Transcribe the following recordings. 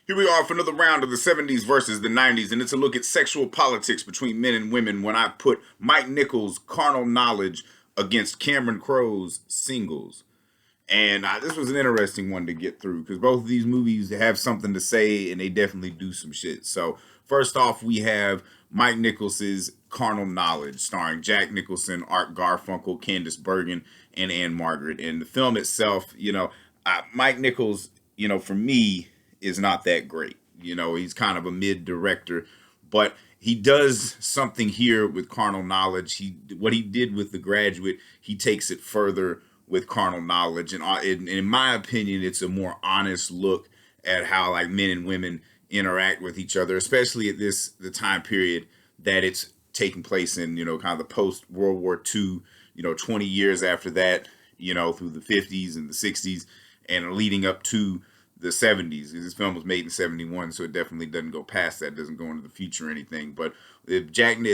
Here we are for another round of the 70s versus the 90s, and it's a look at sexual politics between men and women when I put Mike Nichols' Carnal Knowledge against Cameron Crowe's Singles. And this was an interesting one to get through because both of these movies have something to say and they definitely do some shit. So, first off, we have Mike Nichols's Carnal Knowledge, starring Jack Nicholson, Art Garfunkel, Candice Bergen, and Anne Margaret. And the film itself, Mike Nichols, for me, is not that great. He's kind of a mid director, but he does something here with Carnal Knowledge. What he did with The Graduate, he takes it further with Carnal Knowledge, and in my opinion, it's a more honest look at how like men and women interact with each other, especially at the time period that it's taking place in. Kind of the post World War II. 20 years after that. Through the 50s and the 60s, and leading up to the 70s. This film was made in 71, so it definitely doesn't go past that, doesn't go into the future or anything. But the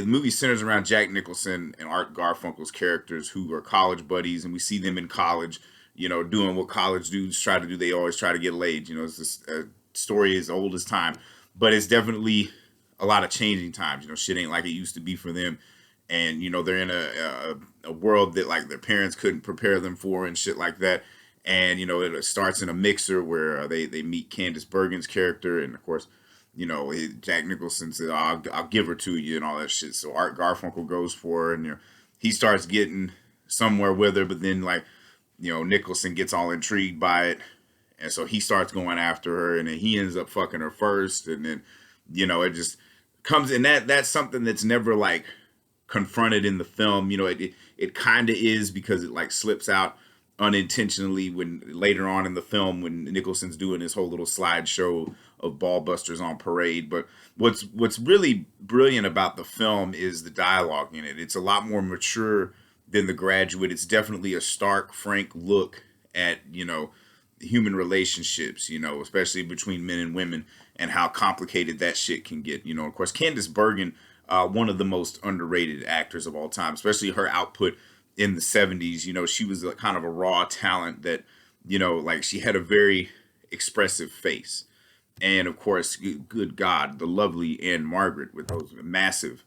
movie centers around Jack Nicholson and Art Garfunkel's characters, who are college buddies, and we see them in college, doing what college dudes try to do. They always try to get laid. It's this story as old as time, but it's definitely a lot of changing times. Shit ain't like it used to be for them. And, they're in a world that like their parents couldn't prepare them for and shit like that. And, it starts in a mixer where they meet Candice Bergen's character. And, of course, Jack Nicholson said, oh, I'll give her to you and all that shit. So Art Garfunkel goes for her, and he starts getting somewhere with her. But then, Nicholson gets all intrigued by it. And so he starts going after her. And then he ends up fucking her first. And then, it just comes in. That's something that's never, confronted in the film. It kind of is, because it, slips out unintentionally when later on in the film when Nicholson's doing his whole little slideshow of ball busters on parade. But what's really brilliant about the film is the dialogue in it. It's a lot more mature than The Graduate. It's definitely a stark, frank look at human relationships, especially between men and women, and how complicated that shit can get. Of course, Candice Bergen, one of the most underrated actors of all time, especially her output in the 70s. She was kind of a raw talent that, she had a very expressive face. And of course, good God, the lovely Anne Margaret with those massive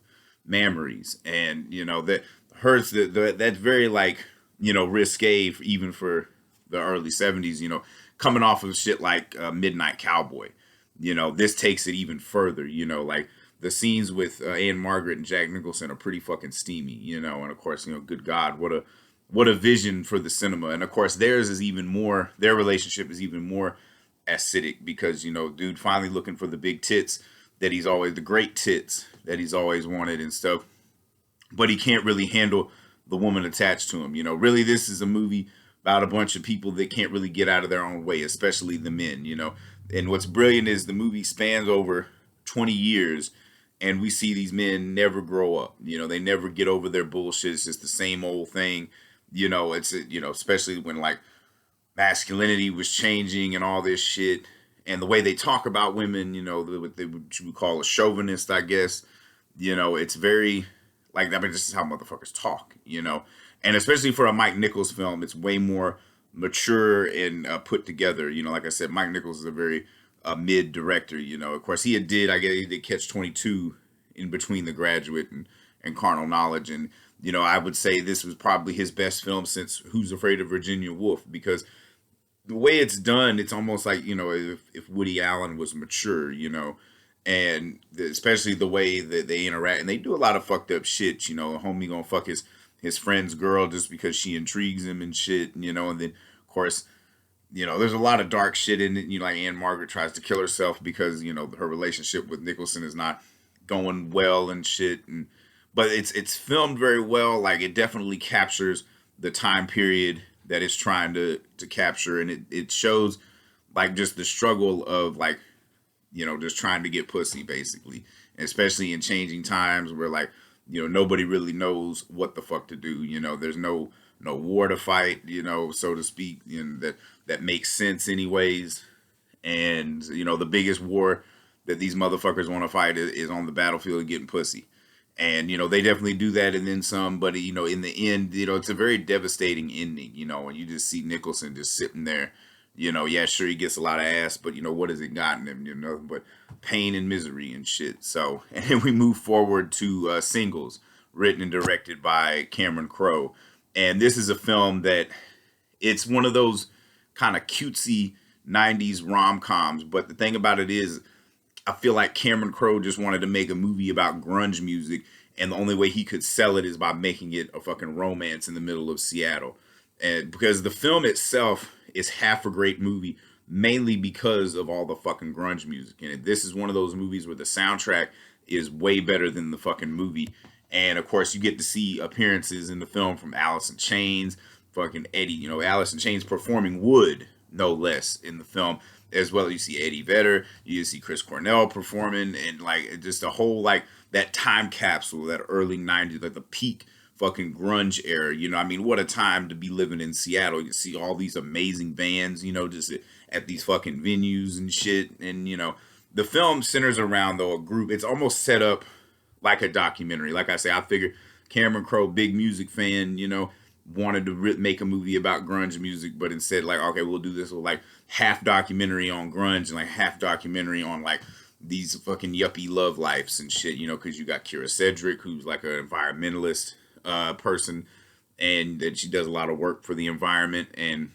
mammaries. And, that hurts, that's very risque even for the early 70s, coming off of shit like Midnight Cowboy. This takes it even further, the scenes with Anne Margaret and Jack Nicholson are pretty fucking steamy, and of course, good God, what a vision for the cinema. And of course, their relationship is even more acidic because, dude finally looking for the big tits the great tits that he's always wanted and stuff, but he can't really handle the woman attached to him. Really, this is a movie about a bunch of people that can't really get out of their own way, especially the men, and what's brilliant is the movie spans over 20 years. And we see these men never grow up. They never get over their bullshit. It's just the same old thing. It's especially when masculinity was changing and all this shit, and the way they talk about women. What you would call a chauvinist, I guess. It's very this is how motherfuckers talk. And especially for a Mike Nichols film, it's way more mature and put together. Like I said, Mike Nichols is a very mid director. Of course, he did Catch 22 in between The Graduate and Carnal Knowledge. And, I would say this was probably his best film since Who's Afraid of Virginia Woolf, because the way it's done, it's almost like, if Woody Allen was mature, and especially the way that they interact, and they do a lot of fucked up shit. Homie gonna fuck his friend's girl just because she intrigues him and shit, and then, of course, there's a lot of dark shit in it. Anne Margaret tries to kill herself because, her relationship with Nicholson is not going well and shit. But it's filmed very well. It definitely captures the time period that it's trying to capture. And it shows, just the struggle of, just trying to get pussy, basically. And especially in changing times where, nobody really knows what the fuck to do. There's no war to fight, so to speak, that makes sense anyways. And, the biggest war that these motherfuckers want to fight is on the battlefield getting pussy. And, they definitely do that and then some, but, in the end, it's a very devastating ending, and you just see Nicholson just sitting there You know, yeah, sure, he gets a lot of ass, but you know, what has it gotten him? You know, but pain and misery and shit. So, and then we move forward to Singles, written and directed by Cameron Crowe. And this is a film that it's one of those kind of cutesy 90s rom-coms. But the thing about it is, I feel like Cameron Crowe just wanted to make a movie about grunge music, and the only way he could sell it is by making it a fucking romance in the middle of Seattle. And because the film itself is half a great movie, mainly because of all the fucking grunge music in it. This is one of those movies where the soundtrack is way better than the fucking movie. And of course, you get to see appearances in the film from Alice in Chains, fucking Eddie, you know, Alice in Chains performing Wood, no less, in the film. As well, you see Eddie Vedder, you see Chris Cornell performing, and like just a whole like that time capsule, that early 90s, like the peak fucking grunge era. You know, I mean, what a time to be living in Seattle. You see all these amazing bands, you know, just at these fucking venues and shit. And, you know, the film centers around, though, a group. It's almost set up like a documentary. Like I say, I figured Cameron Crowe, big music fan, you know, wanted to make a movie about grunge music, but instead, like, okay, we'll do this with like half documentary on grunge and like half documentary on like these fucking yuppie love lives and shit, you know, because you got Kira Sedgwick, who's like an environmentalist person, and that she does a lot of work for the environment, and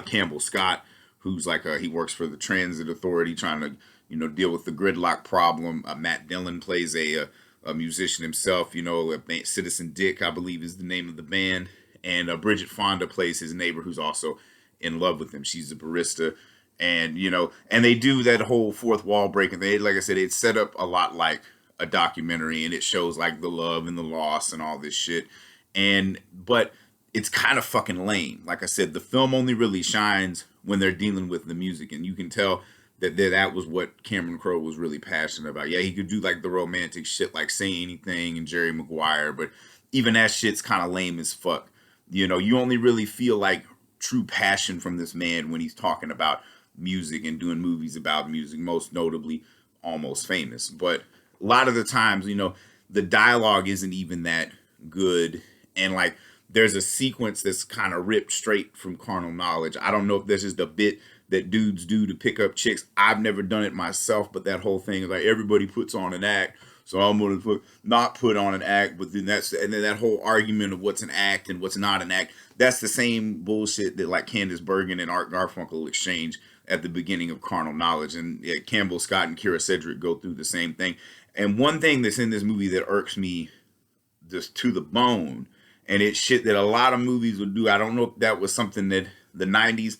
Campbell Scott, who's like he works for the transit authority, trying to, you know, deal with the gridlock problem. Matt Dillon plays a musician himself, you know, Citizen Dick, I believe, is the name of the band, and Bridget Fonda plays his neighbor, who's also in love with him. She's a barista, and you know, and they do that whole fourth wall breaking. They, like I said, it's set up a lot like a documentary, and it shows like the love and the loss and all this shit, and but it's kind of fucking lame. Like I said, the film only really shines when they're dealing with the music, and you can tell that was what Cameron Crowe was really passionate about. Yeah, he could do like the romantic shit, like Say Anything and Jerry Maguire, but even that shit's kind of lame as fuck. You know, you only really feel like true passion from this man when he's talking about music and doing movies about music, most notably Almost Famous. But a lot of the times, you know, the dialogue isn't even that good, and like there's a sequence that's kind of ripped straight from Carnal Knowledge. I don't know if this is the bit that dudes do to pick up chicks. I've never done it myself, but that whole thing is like everybody puts on an act, so I'm gonna not put on an act. But then and then that whole argument of what's an act and what's not an act. That's the same bullshit that like Candice Bergen and Art Garfunkel exchange at the beginning of Carnal Knowledge, and yeah, Campbell Scott and Kira Sedgwick go through the same thing. And one thing that's in this movie that irks me just to the bone, and it's shit that a lot of movies would do. I don't know if that was something that the 90s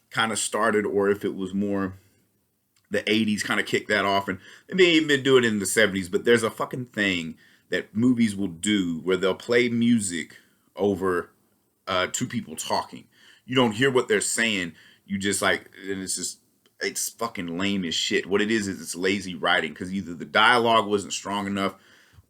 kind of started, or if it was more the 80s kind of kicked that off, and they may even do it in the 70s, but there's a fucking thing that movies will do where they'll play music over two people talking. You don't hear what they're saying. You just like, and it's fucking lame as shit. What it is it's lazy writing, because either the dialogue wasn't strong enough,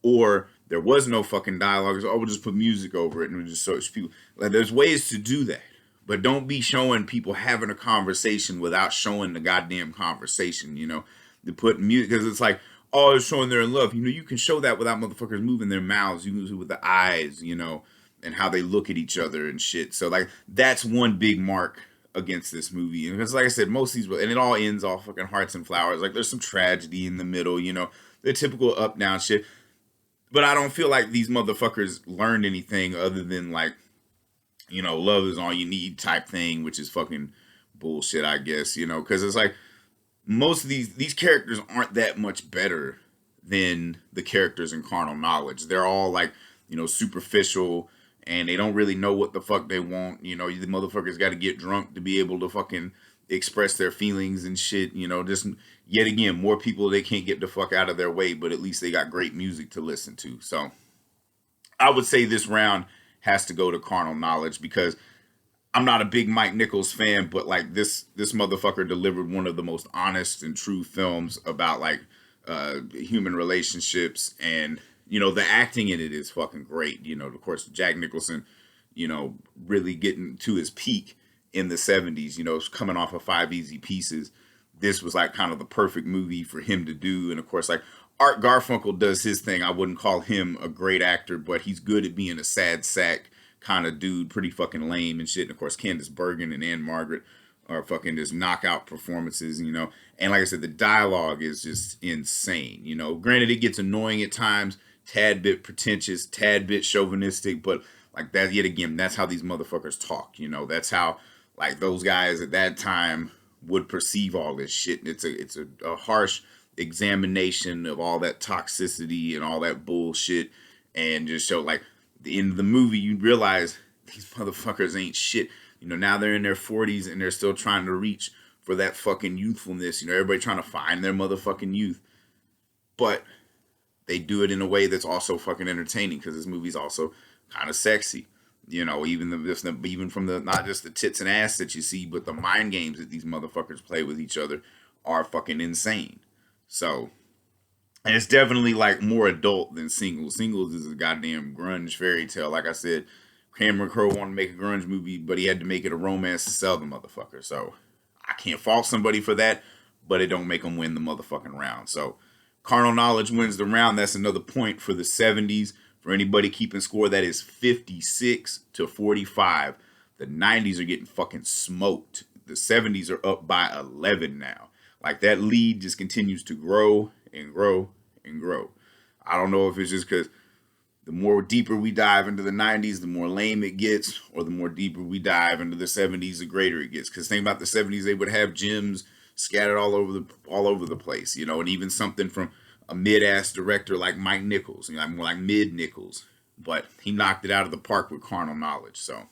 or there was no fucking dialogue. So, oh, we'll just put music over it, and we'll just so people. Like, there's ways to do that, but don't be showing people having a conversation without showing the goddamn conversation. You know, to put music, because it's like, oh, they're showing they're in love. You know, you can show that without motherfuckers moving their mouths. You can do it with the eyes, you know, and how they look at each other and shit. So like that's one big mark against this movie. And because like I said, most of these, and it all ends all fucking hearts and flowers. Like there's some tragedy in the middle, you know, the typical up down shit. But I don't feel like these motherfuckers learned anything other than like, you know, love is all you need type thing, which is fucking bullshit, I guess, you know, because it's like most of these characters aren't that much better than the characters in Carnal Knowledge. They're all like, you know, superficial, and they don't really know what the fuck they want. You know, the motherfuckers got to get drunk to be able to fucking express their feelings and shit. You know, just yet again, more people they can't get the fuck out of their way, but at least they got great music to listen to. So I would say this round has to go to Carnal Knowledge, because I'm not a big Mike Nichols fan, but like this motherfucker delivered one of the most honest and true films about like human relationships, and you know the acting in it is fucking great. You know, of course, Jack Nicholson, you know, really getting to his peak in the 70s. You know, coming off of Five Easy Pieces, this was like kind of the perfect movie for him to do. And of course, like Art Garfunkel does his thing. I wouldn't call him a great actor, but he's good at being a sad sack kind of dude, pretty fucking lame and shit. And of course, Candice Bergen and Anne Margaret are fucking just knockout performances, you know. And like I said, the dialogue is just insane, you know. Granted, it gets annoying at times, tad bit pretentious, tad bit chauvinistic, but like that, yet again, that's how these motherfuckers talk, you know. That's how like those guys at that time would perceive all this shit. And it's a harsh examination of all that toxicity and all that bullshit, and just show like the end of the movie, you realize these motherfuckers ain't shit. You know, now they're in their 40s and they're still trying to reach for that fucking youthfulness. You know, everybody trying to find their motherfucking youth. But they do it in a way that's also fucking entertaining, because this movie's also kind of sexy. You know, even from the not just the tits and ass that you see, but the mind games that these motherfuckers play with each other are fucking insane. So, and it's definitely like more adult than Singles. Singles is a goddamn grunge fairy tale. Like I said, Cameron Crowe wanted to make a grunge movie, but he had to make it a romance to sell the motherfucker. So I can't fault somebody for that, but it don't make them win the motherfucking round. So Carnal Knowledge wins the round. That's another point for the 70s. For anybody keeping score, that is 56-45. The 90s are getting fucking smoked. The 70s are up by 11 now. Like, that lead just continues to grow and grow and grow. I don't know if it's just because the more deeper we dive into the 90s, the more lame it gets, or the more deeper we dive into the 70s, the greater it gets. Because think about the 70s, they would have gems scattered all over the place, you know, and even something from a mid-ass director like Mike Nichols, you know, more like mid-Nichols, but he knocked it out of the park with Carnal Knowledge. So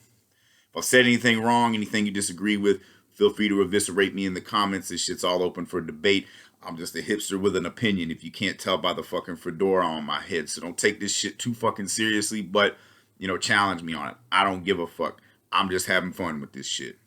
if I've said anything wrong, anything you disagree with, feel free to eviscerate me in the comments. This shit's all open for debate. I'm just a hipster with an opinion, if you can't tell by the fucking fedora on my head. So don't take this shit too fucking seriously, but, you know, challenge me on it. I don't give a fuck. I'm just having fun with this shit.